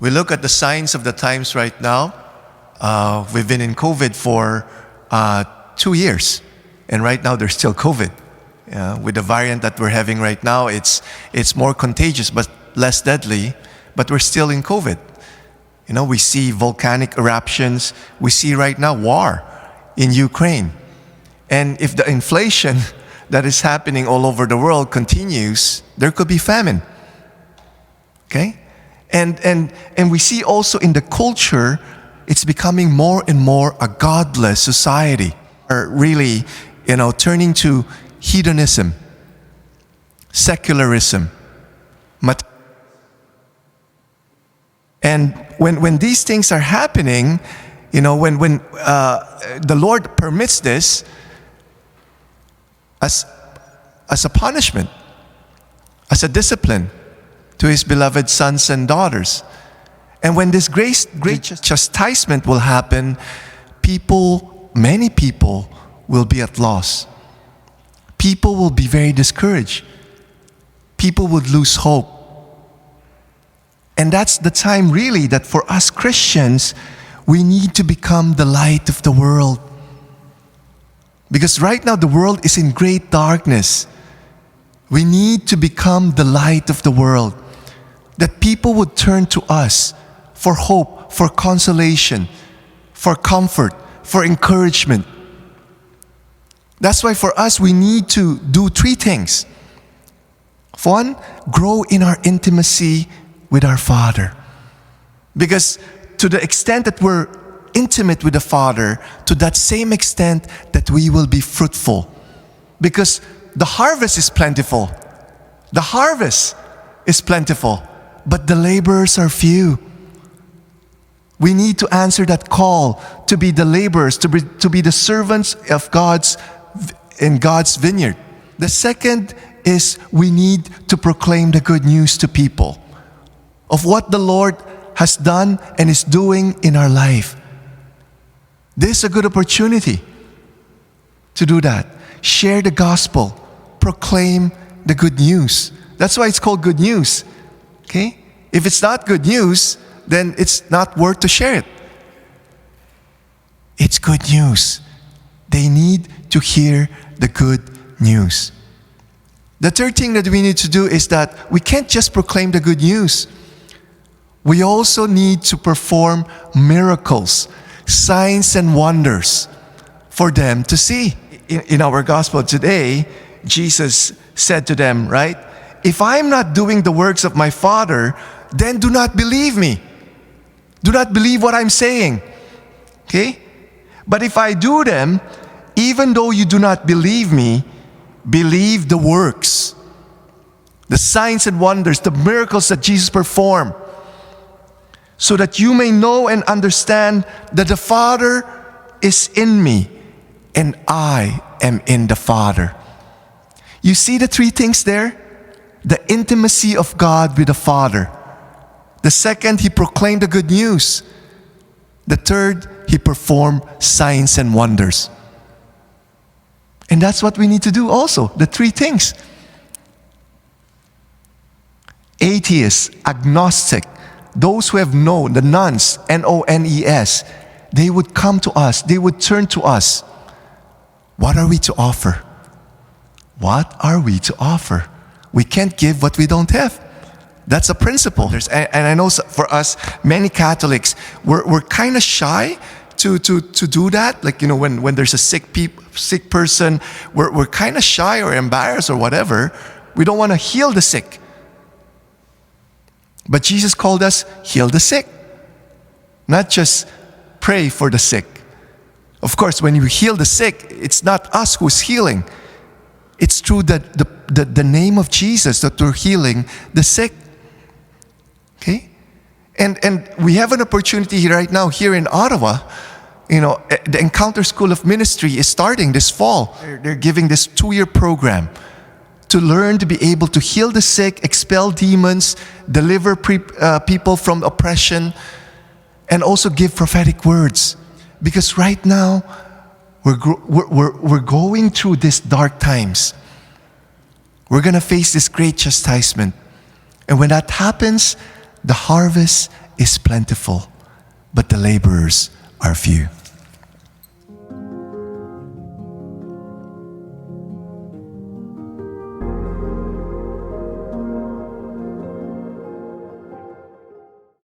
We look at the signs of the times right now. We've been in COVID for 2 years, and right now there's still COVID. With the variant that we're having right now, it's more contagious but less deadly, but we're still in COVID. We see volcanic eruptions. We see right now war in Ukraine. And if the inflation that is happening all over the world continues, there could be famine. Okay? And we see also in the culture, it's becoming more and more a godless society. Or really, turning to hedonism, secularism. And when these things are happening, when the Lord permits this as a punishment, as a discipline to His beloved sons and daughters. And when this great chastisement will happen, many people will be at loss. People will be very discouraged. People would lose hope. And that's the time really that for us Christians, we need to become the light of the world. Because right now the world is in great darkness. We need to become the light of the world. That people would turn to us for hope, for consolation, for comfort, for encouragement. That's why for us we need to do 3 things. One, grow in our intimacy with our Father. Because to the extent that we're intimate with the Father, to that same extent that we will be fruitful. Because the harvest is plentiful. The harvest is plentiful, but the laborers are few. We need to answer that call to be the laborers, to be the servants of in God's vineyard. The second is we need to proclaim the good news to people of what the Lord has done and is doing in our life. This is a good opportunity to do that. Share the gospel. Proclaim the good news. That's why it's called good news. Okay? If it's not good news, then it's not worth to share it. It's good news. They need to hear the good news. The third thing that we need to do is that we can't just proclaim the good news. We also need to perform miracles, signs and wonders for them to see. In our gospel today, Jesus said to them, right? If I'm not doing the works of my Father, then do not believe me. Do not believe what I'm saying. Okay? But if I do them, even though you do not believe me, believe the works, the signs and wonders, the miracles that Jesus performed, so that you may know and understand that the Father is in me and I am in the Father. You see the 3 things there? The intimacy of God with the Father. The second, He proclaimed the good news. The third, He performed signs and wonders. And that's what we need to do also, the 3 things. Atheists, agnostic, those who have known, the nones, N-O-N-E-S, they would come to us, they would turn to us. What are we to offer? What are we to offer? We can't give what we don't have. That's a principle. And I know for us, many Catholics, we're kind of shy to do that. Like, when there's a sick person, we're kind of shy or embarrassed or whatever. We don't want to heal the sick. But Jesus called us heal the sick, not just pray for the sick. Of course, when you heal the sick, it's not us who's healing. It's through the name of Jesus that we're healing the sick. Okay? And we have an opportunity right now here in Ottawa. The Encounter School of Ministry is starting this fall. They're giving this 2-year program to learn to be able to heal the sick, expel demons, deliver people from oppression, and also give prophetic words. Because right now, we're going through these dark times. We're going to face this great chastisement. And when that happens, the harvest is plentiful, but the laborers are few.